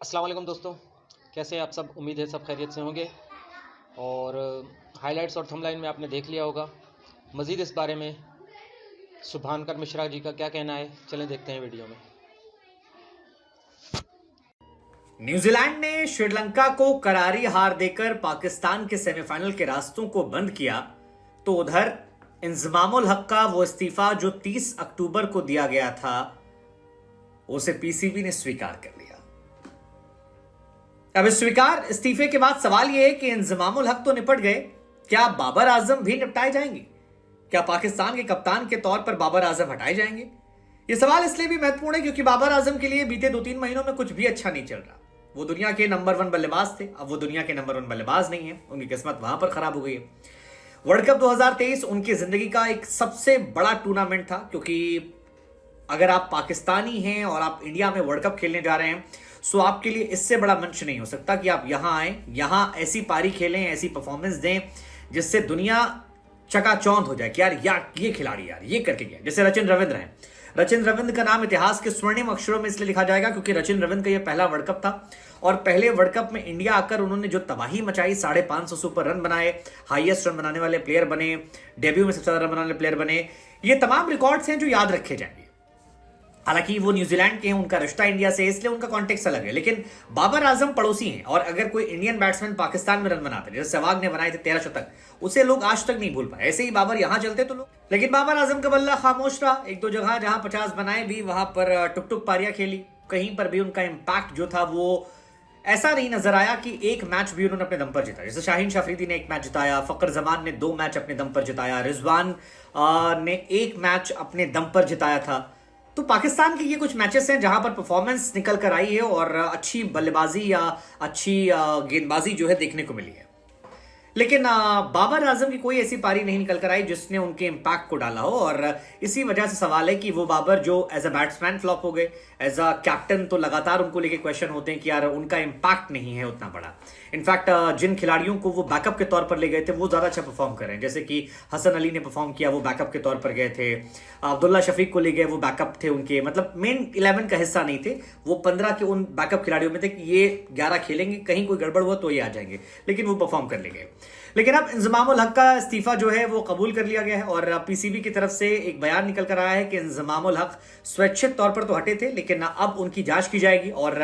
अस्सलाम वालेकुम दोस्तों, कैसे हैं आप सब। उम्मीद है सब खैरियत से होंगे। और हाइलाइट्स और थंबनेल में आपने देख लिया होगा। मज़ीद इस बारे में शुभांकर मिश्रा जी का क्या कहना है, चलें देखते हैं वीडियो में। न्यूजीलैंड ने श्रीलंका को करारी हार देकर पाकिस्तान के सेमीफाइनल के रास्तों को बंद किया, तो उधर इंजमामुल हक का वो इस्तीफा जो 30 अक्टूबर को दिया गया था, उसे पीसीबी ने स्वीकार कर लिया। अब इस स्वीकार इस्तीफे के बाद सवाल यह है कि इंजमामुल हक तो निपट गए, क्या बाबर आजम भी निपटाए जाएंगे? क्या पाकिस्तान के कप्तान के तौर पर बाबर आजम हटाए जाएंगे? यह सवाल इसलिए भी महत्वपूर्ण है क्योंकि बाबर आजम के लिए बीते 2-3 महीनों में कुछ भी अच्छा नहीं चल रहा। वो दुनिया के नंबर 1 बल्लेबाज थे, अब वो दुनिया के नंबर 1 बल्लेबाज नहीं है। उनकी किस्मत वहां पर खराब हो गई है। वर्ल्ड कप 2023 उनकी जिंदगी का एक सबसे बड़ा टूर्नामेंट था, क्योंकि अगर आप पाकिस्तानी हैं और आप इंडिया में वर्ल्ड कप खेलने जा रहे हैं, सो आपके लिए इससे बड़ा मंच नहीं हो सकता कि आप यहां आए, यहां ऐसी पारी खेलें, ऐसी परफॉर्मेंस दें जिससे दुनिया चकाचौंध हो जाए कि यार ये खिलाड़ी यार ये करके गया। जैसे रचिन रविंद्र हैं। रचिन रविंद्र का नाम इतिहास के स्वर्णिम अक्षरों में इसलिए लिखा जाएगा क्योंकि रचिन रविंद्र का यह पहला वर्ल्ड कप था और पहले वर्ल्ड कप में इंडिया आकर उन्होंने जो तबाही मचाई, 550 सुपर रन बनाए, हाईएस्ट रन बनाने वाले प्लेयर बने, डेब्यू में सबसे ज्यादा रन बनाने वाले प्लेयर बने। ये तमाम रिकॉर्ड्स हैं जो याद रखे जाएंगे। हालांकि वो न्यूजीलैंड के हैं, उनका रिश्ता इंडिया से, इसलिए उनका कॉन्टेक्स्ट अलग है, लेकिन बाबर आजम पड़ोसी हैं। और अगर कोई इंडियन बैट्समैन पाकिस्तान में रन बनाते, जैसे सहवाग ने बनाए थे 13 शतक, उसे लोग आज तक नहीं भूल पाए। ऐसे ही बाबर यहां चलते तो लोग, लेकिन बाबर आजम का बल्ला खामोश रहा। एक दो जगह जहां 50 बनाए भी, वहां पर टुक टुक पारियां खेली, कहीं पर भी उनका इंपैक्ट जो था वो ऐसा नहीं नजर आया कि एक मैच भी उन्होंने अपने दम पर जिताया। जैसे शाहीन शाफरीदी ने एक मैच जिताया, फकर जमान ने 2 मैच अपने दम पर जिताया, रिजवान ने 1 मैच अपने दम पर जिताया था। तो पाकिस्तान के ये कुछ मैचेस हैं जहां पर परफॉर्मेंस निकल कर आई है और अच्छी बल्लेबाजी या अच्छी गेंदबाजी जो है देखने को मिली है। लेकिन बाबर आजम की कोई ऐसी पारी नहीं निकल कर आई जिसने उनके इंपैक्ट को डाला हो, और इसी वजह से सवाल है कि वो बाबर जो एज अ बैट्समैन फ्लॉप हो गए, एज अ कैप्टन तो लगातार उनको लेके क्वेश्चन होते हैं कि यार उनका इंपैक्ट नहीं है उतना बड़ा। इनफैक्ट जिन खिलाड़ियों को वो बैकअप के तौर पर ले गए थे वो ज्यादा अच्छा परफॉर्म कर रहे हैं। जैसे कि हसन अली ने परफॉर्म किया, वो बैकअप के तौर पर गए थे। अब्दुल्ला शफीक को ले गए, वो बैकअप थे उनके, मतलब मेन 11 का हिस्सा नहीं थे। वो 15 के उन बैकअप खिलाड़ियों में थे कि ये 11 खेलेंगे, कहीं कोई गड़बड़ हुआ तो ये आ जाएंगे, लेकिन वो परफॉर्म कर ले गए। लेकिन अब इंजमामुल हक का इस्तीफा जो है वो कबूल कर लिया गया है और पीसीबी की तरफ से एक बयान निकल कर आया है कि इंजमामुल हक स्वैच्छिक तौर पर तो हटे थे, लेकिन अब उनकी जांच की जाएगी और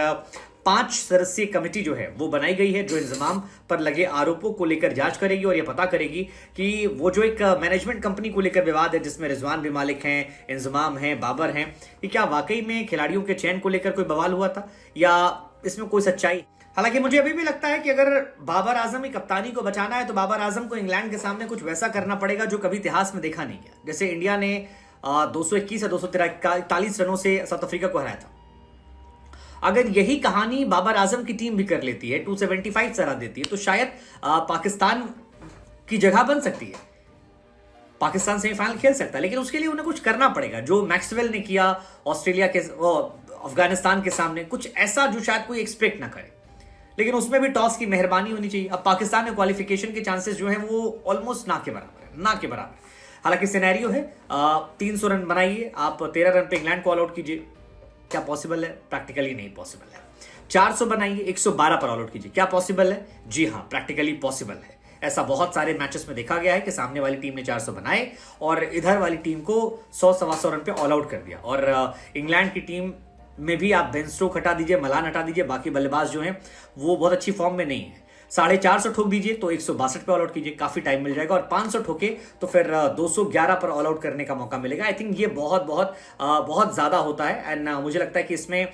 5 सदस्यीय कमेटी जो है वो बनाई गई है जो इंजमाम पर लगे आरोपों को लेकर जांच करेगी और यह पता करेगी कि वो जो एक मैनेजमेंट कंपनी को लेकर विवाद है जिसमें रिजवान भी मालिक हैं, इंजमाम हैं, बाबर हैं, कि क्या वाकई में खिलाड़ियों के चयन को लेकर कोई बवाल हुआ था या इसमें कोई सच्चाई। हालांकि मुझे अभी भी लगता है कि अगर बाबर आजम की कप्तानी को बचाना है तो बाबर आजम को इंग्लैंड के सामने कुछ वैसा करना पड़ेगा जो कभी इतिहास में देखा नहीं गया। जैसे इंडिया ने 221 या 243 रनों से साउथ अफ्रीका को हराया था। अगर यही कहानी बाबर आजम की टीम भी कर लेती है, 275 से हरा देती है, तो शायद पाकिस्तान की जगह बन सकती है, पाकिस्तान सेमीफाइनल खेल सकता है। लेकिन उसके लिए उन्हें कुछ करना पड़ेगा जो मैक्सवेल ने किया ऑस्ट्रेलिया के, अफगानिस्तान के सामने, कुछ ऐसा जो शायद कोई एक्सपेक्ट ना करे। लेकिन उसमें भी टॉस की मेहरबानी होनी चाहिए। अब पाकिस्तान में क्वालिफिकेशन के चांसेस जो है वो ऑलमोस्ट ना के बराबर है, ना के बराबर। हालांकि सिनेरियो है 300 रन बनाइए, आप 13 रन पे इंग्लैंड को ऑल आउट कीजिए, क्या पॉसिबल है? प्रैक्टिकली नहीं पॉसिबल है। 400 बनाइए, 112 पर ऑल आउट कीजिए, क्या पॉसिबल है? जी हाँ, प्रैक्टिकली पॉसिबल है। ऐसा बहुत सारे मैचेस में देखा गया है कि सामने वाली टीम ने 400 बनाए और इधर वाली टीम को 100-125 रन पे ऑल आउट कर दिया। और इंग्लैंड की टीम में भी आप बेन स्टोक हटा दीजिए, मलान हटा दीजिए, बाकी बल्लेबाज जो हैं वो बहुत अच्छी फॉर्म में नहीं है। 450 ठोक दीजिए तो 162 पे ऑल आउट कीजिए, काफी टाइम मिल जाएगा। और 500 ठोके तो फिर 211 पर ऑल आउट करने का मौका मिलेगा। आई थिंक ये बहुत ज्यादा होता है एंड मुझे लगता है कि इसमें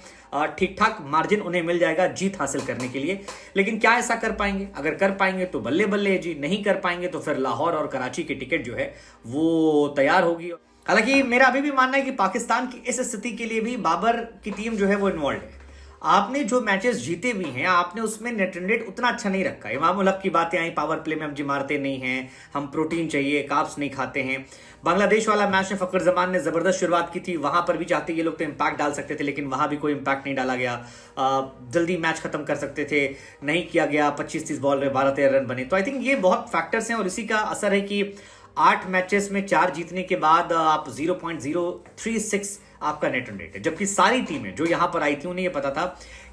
ठीक ठाक मार्जिन उन्हें मिल जाएगा जीत हासिल करने के लिए। लेकिन क्या ऐसा कर पाएंगे? अगर कर पाएंगे तो बल्ले बल्ले है जी, नहीं कर पाएंगे तो फिर लाहौर और कराची की टिकट जो है वो तैयार होगी। हालांकि मेरा अभी भी मानना है कि पाकिस्तान की इस स्थिति के लिए भी बाबर की टीम जो है वो इन्वॉल्व है। आपने जो मैचेस जीते भी हैं, आपने उसमें नेट रन रेट उतना अच्छा नहीं रखा। इमामुल हक की बातें आई, पावर प्ले में हम जी मारते नहीं हैं, हम प्रोटीन चाहिए, कार्ब्स नहीं खाते हैं। बांग्लादेश वाला मैच में फकर जमान ने जबरदस्त शुरुआत की थी, वहां पर भी चाहते ये लोग तो इंपैक्ट डाल सकते थे, लेकिन वहां भी कोई इंपैक्ट नहीं डाला गया। जल्दी मैच खत्म कर सकते थे, नहीं किया गया। 25-30 बॉल में 12-13 रन बने। तो आई थिंक ये बहुत फैक्टर्स हैं और इसी का असर है कि 8 मैचेस में 4 जीतने के बाद आप 0.036 आपका नेट रन रेट है। जबकि सारी टीमें जो यहां पर आई थी उन्हें यह पता था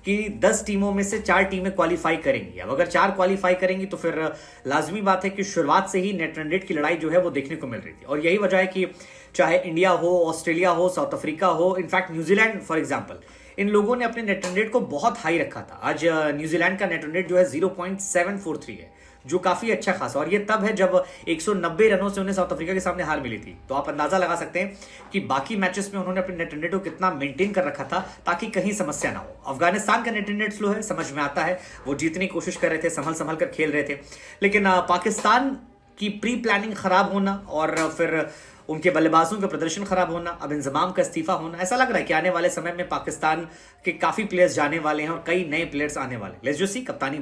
कि 10 टीमों में से 4 टीमें क्वालिफाई करेंगी। अब अगर 4 क्वालिफाई करेंगी तो फिर लाजमी बात है कि शुरुआत से ही नेट रन रेट की लड़ाई जो है वो देखने को मिल रही थी, और यही वजह है कि चाहे इंडिया हो, ऑस्ट्रेलिया हो, साउथ अफ्रीका हो, इनफैक्ट न्यूजीलैंड फॉर एग्जाम्पल, इन लोगों ने अपने नेट रन रेट को बहुत हाई रखा था। आज न्यूजीलैंड का नेट रन रेट जो है 0.743 है, जो काफी अच्छा खासा, और ये तब है जब 190 रनों से उन्हें साउथ अफ्रीका के सामने हार मिली थी। तो आप अंदाजा लगा सकते हैं कि बाकी मैचेस में उन्होंने अपने नेट रन रेट को कितना मेंटेन कर रखा था ताकि कहीं समस्या ना हो। अफगानिस्तान का नेट रन रेट स्लो है, समझ में आता है, वो जीतने की कोशिश कर रहे थे, संभल कर खेल रहे थे, लेकिन पाकिस्तान की प्री प्लानिंग खराब होना और फिर उनके बल्लेबाजों का प्रदर्शन खराब होना, अब इंजमाम का इस्तीफा होना, ऐसा लग रहा है कि आने वाले समय में पाकिस्तान के काफी प्लेयर्स जाने वाले हैं और कई नए प्लेयर्स आने वाले। लेट्स जो सी कप्तानी